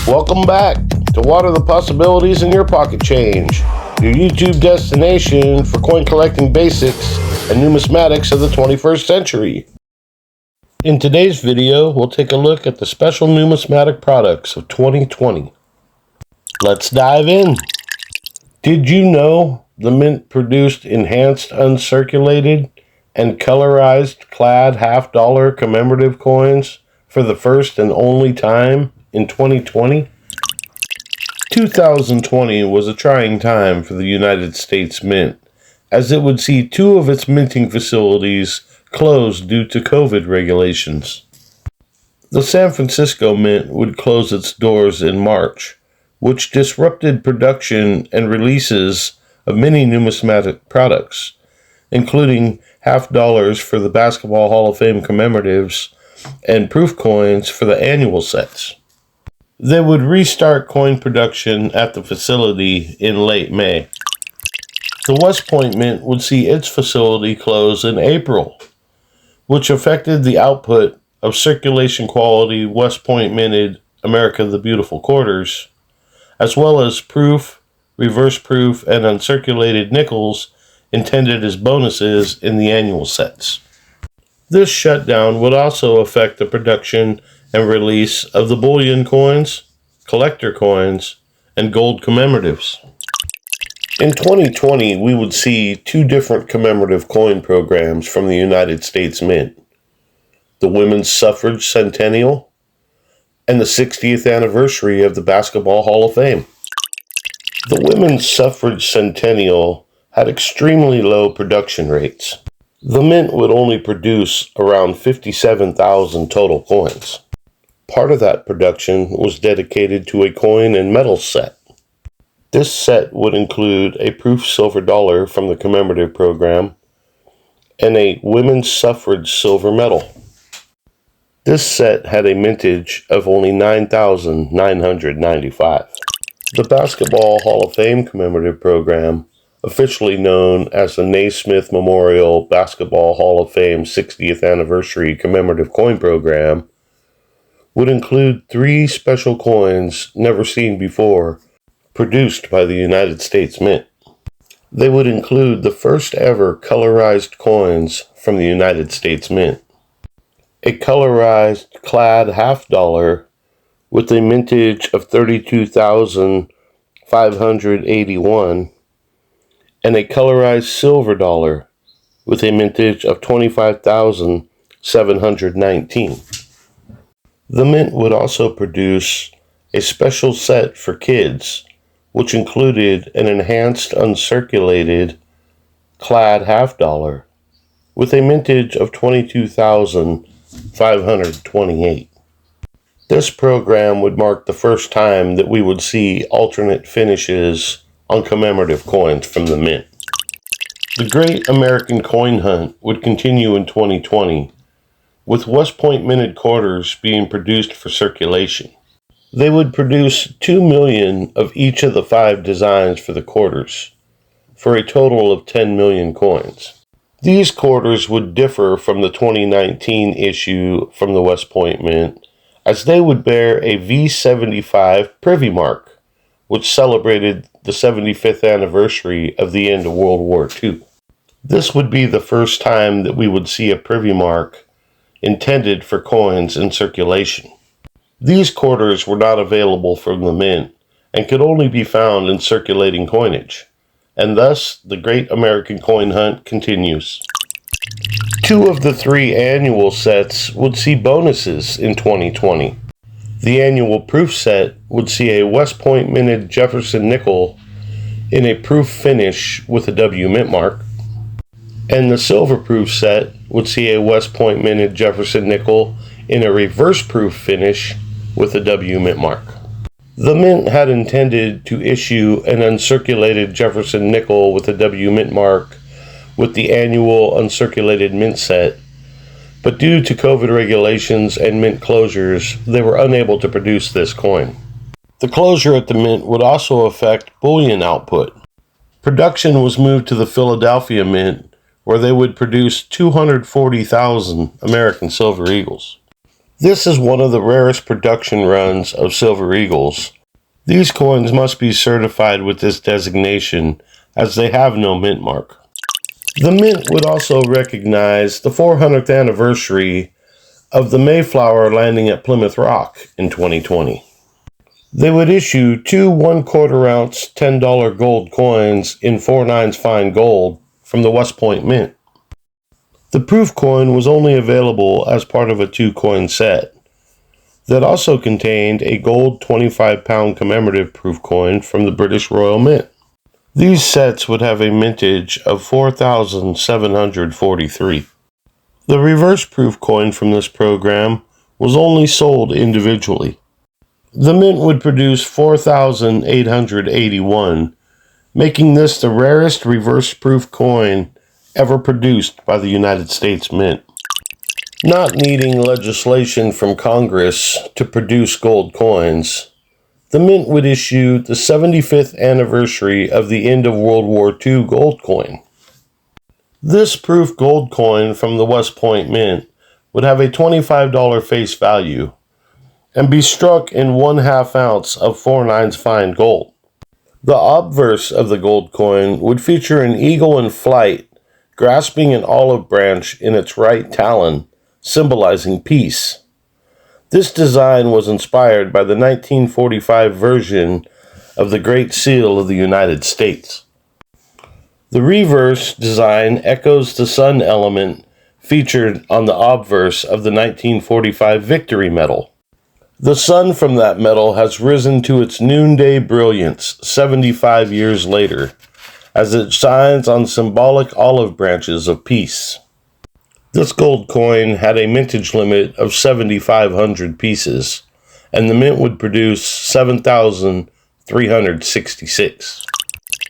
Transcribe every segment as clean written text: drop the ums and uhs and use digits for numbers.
Welcome back to Water the Possibilities in Your Pocket Change, your YouTube destination for coin collecting basics and numismatics of the 21st century. In today's video, we'll take a look at the special numismatic products of 2020. Let's dive in. Did you know the Mint produced enhanced uncirculated and colorized CLAD half-dollar commemorative coins for the first and only time in 2020? 2020 was a trying time for the United States Mint, as it would see two of its minting facilities closed due to COVID regulations. The San Francisco Mint would close its doors in March, which disrupted production and releases of many numismatic products, including half dollars for the Basketball Hall of Fame commemoratives and proof coins for the annual sets. They would restart coin production at the facility in late May. The West Point Mint would see its facility close in April, which affected the output of circulation quality West Point minted America the Beautiful quarters, as well as proof, reverse proof, and uncirculated nickels intended as bonuses in the annual sets. This shutdown would also affect the production and release of the bullion coins, collector coins, and gold commemoratives. In 2020, we would see two different commemorative coin programs from the United States Mint: the Women's Suffrage Centennial and the 60th anniversary of the Basketball Hall of Fame. The Women's Suffrage Centennial had extremely low production rates. The Mint would only produce around 57,000 total coins. Part of that production was dedicated to a coin and metal set. This set would include a proof silver dollar from the commemorative program and a women's suffrage silver medal. This set had a mintage of only 9,995. The Basketball Hall of Fame commemorative program, officially known as the Naismith Memorial Basketball Hall of Fame 60th Anniversary Commemorative Coin Program, would include 3 special coins never seen before, produced by the United States Mint. They would include the first ever colorized coins from the United States Mint: a colorized CLAD half-dollar with a mintage of 32,581, and a colorized silver dollar with a mintage of 25,719. The Mint would also produce a special set for kids, which included an enhanced uncirculated CLAD half-dollar with a mintage of 22,528. This program would mark the first time that we would see alternate finishes on commemorative coins from the Mint. The Great American Coin Hunt would continue in 2020, with West Point minted quarters being produced for circulation. They would produce 2 million of each of the 5 designs for the quarters, for a total of 10 million coins. These quarters would differ from the 2019 issue from the West Point Mint, as they would bear a V75 privy mark, which celebrated the 75th anniversary of the end of World War II. This would be the first time that we would see a privy mark intended for coins in circulation. These quarters were not available from the Mint and could only be found in circulating coinage, and thus the Great American Coin Hunt continues. 2 of the 3 annual sets would see bonuses in 2020. The annual proof set would see a West Point minted Jefferson nickel in a proof finish with a W mint mark, and the silver proof set would see a West Point minted Jefferson nickel in a reverse proof finish with a W mint mark. The Mint had intended to issue an uncirculated Jefferson nickel with a W mint mark with the annual uncirculated mint set, but due to COVID regulations and mint closures, they were unable to produce this coin. The closure at the Mint would also affect bullion output. Production was moved to the Philadelphia Mint, where they would produce 240,000 American Silver Eagles. This is one of the rarest production runs of silver eagles. These coins must be certified with this designation as they have no mint mark. The mint would also recognize the 400th anniversary of the Mayflower landing at Plymouth Rock in 2020. They would issue two 1/4 ounce $10 gold coins in 4/9 fine gold from the West Point Mint. The proof coin was only available as part of a 2-coin set that also contained a gold 25-pound commemorative proof coin from the British Royal Mint. These sets would have a mintage of 4,743. The reverse proof coin from this program was only sold individually. The mint would produce 4,881, making this the rarest reverse proof coin ever produced by the United States Mint. Not needing legislation from Congress to produce gold coins, the mint would issue the 75th anniversary of the end of World War II gold coin. This proof gold coin from the West Point Mint would have a $25 face value and be struck in 1/2 ounce of 4/9 fine gold. The obverse of the gold coin would feature an eagle in flight grasping an olive branch in its right talon, symbolizing peace. This design was inspired by the 1945 version of the Great Seal of the United States. The reverse design echoes the sun element featured on the obverse of the 1945 Victory Medal. The sun from that medal has risen to its noonday brilliance 75 years later, as it shines on symbolic olive branches of peace. This gold coin had a mintage limit of 7,500 pieces, and the mint would produce 7,366.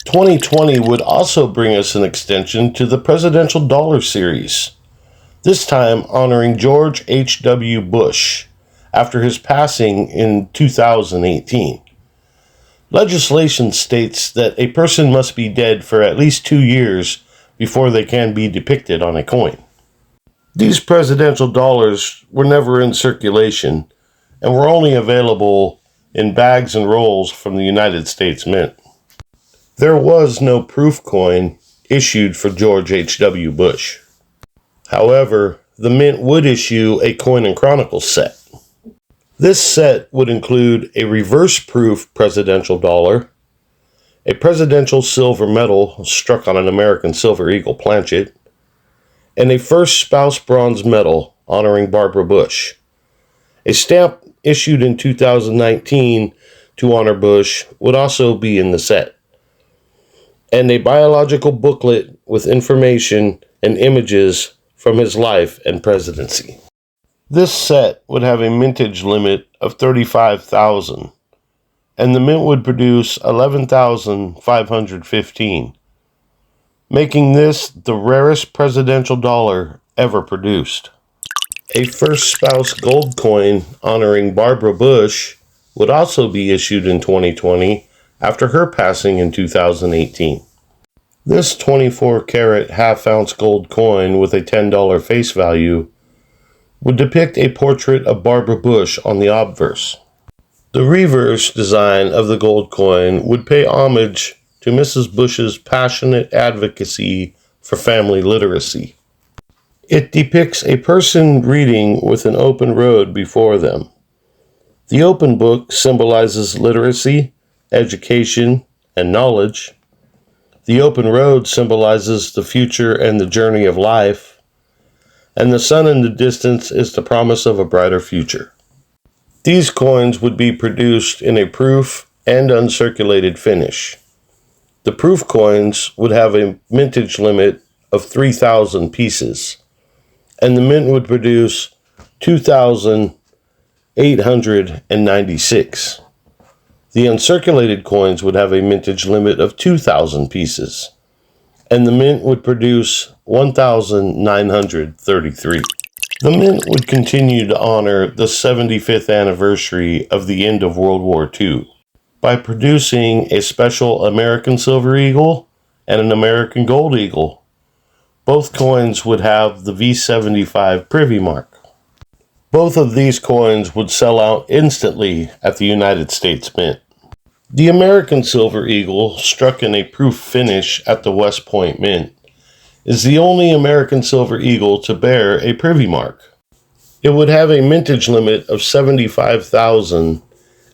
2020 would also bring us an extension to the Presidential Dollar Series, this time honoring George H.W. Bush after his passing in 2018. Legislation states that a person must be dead for at least 2 years before they can be depicted on a coin. These presidential dollars were never in circulation and were only available in bags and rolls from the United States Mint. There was no proof coin issued for George H.W. Bush. However, the Mint would issue a Coin and Chronicles set. This set would include a reverse proof presidential dollar, a presidential silver medal struck on an American silver eagle planchet, and a first spouse bronze medal honoring Barbara Bush. A stamp issued in 2019 to honor Bush would also be in the set, and a biological booklet with information and images from his life and presidency. This set would have a mintage limit of 35,000, and the mint would produce 11,515, making this the rarest presidential dollar ever produced. A first spouse gold coin honoring Barbara Bush would also be issued in 2020 after her passing in 2018. This 24-karat half-ounce gold coin with a $10 face value would depict a portrait of Barbara Bush on the obverse. The reverse design of the gold coin would pay homage to Mrs. Bush's passionate advocacy for family literacy. It depicts a person reading with an open road before them. The open book symbolizes literacy, education, and knowledge. The open road symbolizes the future and the journey of life. And the sun in the distance is the promise of a brighter future. These coins would be produced in a proof and uncirculated finish. The proof coins would have a mintage limit of 3,000 pieces, and the mint would produce 2,896. The uncirculated coins would have a mintage limit of 2,000 pieces, and the mint would produce 1,933. The Mint would continue to honor the 75th anniversary of the end of World War II by producing a special American Silver Eagle and an American Gold Eagle. Both coins would have the V75 privy mark. Both of these coins would sell out instantly at the United States Mint. The American Silver Eagle, struck in a proof finish at the West Point Mint, is the only American Silver Eagle to bear a privy mark. It would have a mintage limit of 75,000,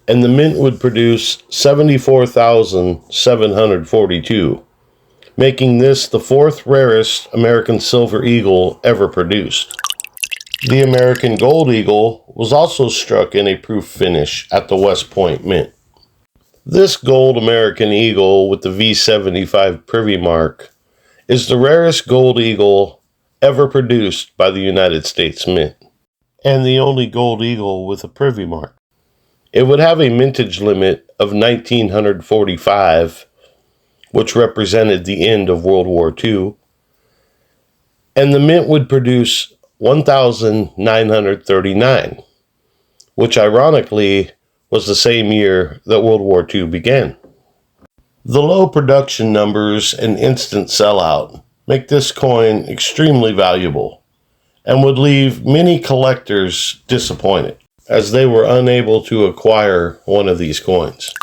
and the mint would produce 74,742, making this the fourth rarest American Silver Eagle ever produced. The American Gold Eagle was also struck in a proof finish at the West Point Mint. This gold American Eagle with the V75 privy mark is the rarest gold eagle ever produced by the United States Mint, and the only gold eagle with a privy mark. It would have a mintage limit of 1945, which represented the end of World War II, and the mint would produce 1,939, which ironically was the same year that World War II began. The low production numbers and instant sellout make this coin extremely valuable and would leave many collectors disappointed, as they were unable to acquire one of these coins.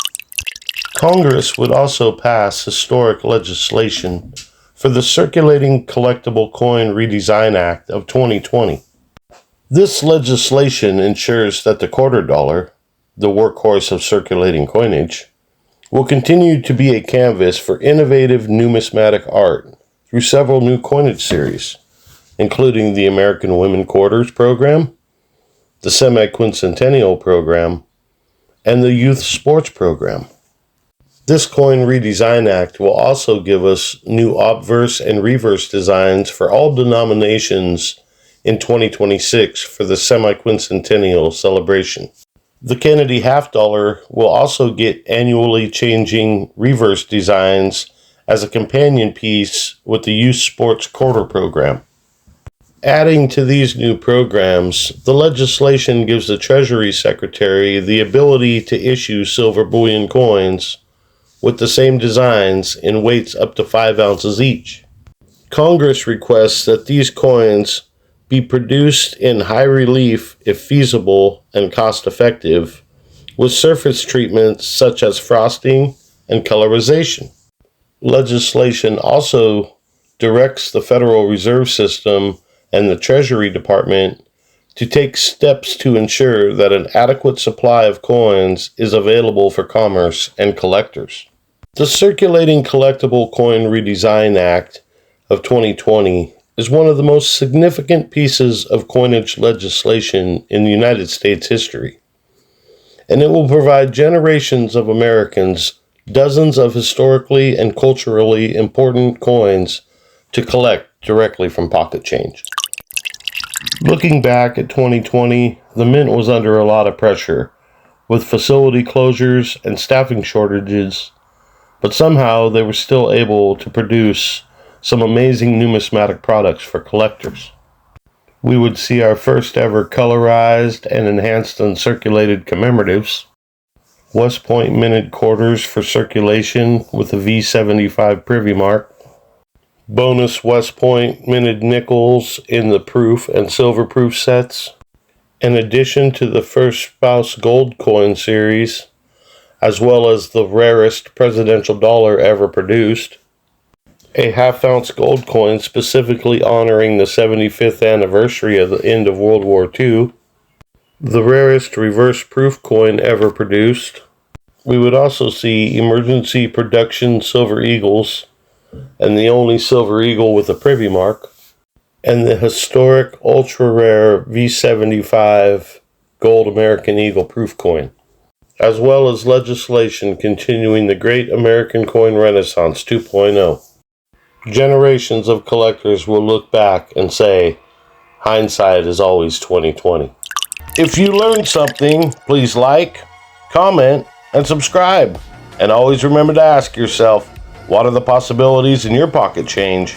Congress would also pass historic legislation for the Circulating Collectible Coin Redesign Act of 2020. This legislation ensures that the quarter dollar, the workhorse of circulating coinage, will continue to be a canvas for innovative numismatic art through several new coinage series, including the American Women Quarters program, the Semi-Quincentennial program, and the Youth Sports program. This Coin Redesign Act will also give us new obverse and reverse designs for all denominations in 2026 for the Semi-Quincentennial celebration. The Kennedy half dollar will also get annually changing reverse designs as a companion piece with the Youth Sports Quarter program. Adding to these new programs, the legislation gives the Treasury Secretary the ability to issue silver bullion coins with the same designs in weights up to 5 ounces each. Congress requests that these coins be produced in high relief if feasible and cost-effective, with surface treatments such as frosting and colorization. Legislation also directs the Federal Reserve System and the Treasury Department to take steps to ensure that an adequate supply of coins is available for commerce and collectors. The Circulating Collectible Coin Redesign Act of 2020 is one of the most significant pieces of coinage legislation in the United States history, and it will provide generations of Americans dozens of historically and culturally important coins to collect directly from pocket change. Looking back at 2020, the Mint was under a lot of pressure, with facility closures and staffing shortages, but somehow they were still able to produce some amazing numismatic products for collectors. We would see our first ever colorized and enhanced uncirculated commemoratives, West Point minted quarters for circulation with a V75 privy mark, bonus West Point minted nickels in the proof and silver proof sets, in addition to the first spouse gold coin series, as well as the rarest presidential dollar ever produced, a half-ounce gold coin specifically honoring the 75th anniversary of the end of World War II, the rarest reverse proof coin ever produced. We would also see emergency production silver eagles, and the only silver eagle with a privy mark, and the historic ultra-rare V75 gold American Eagle proof coin, as well as legislation continuing the Great American Coin Renaissance 2.0. Generations of collectors will look back and say, hindsight is always 2020. If you learned something, please like, comment, and subscribe. And always remember to ask yourself, what are the possibilities in your pocket change?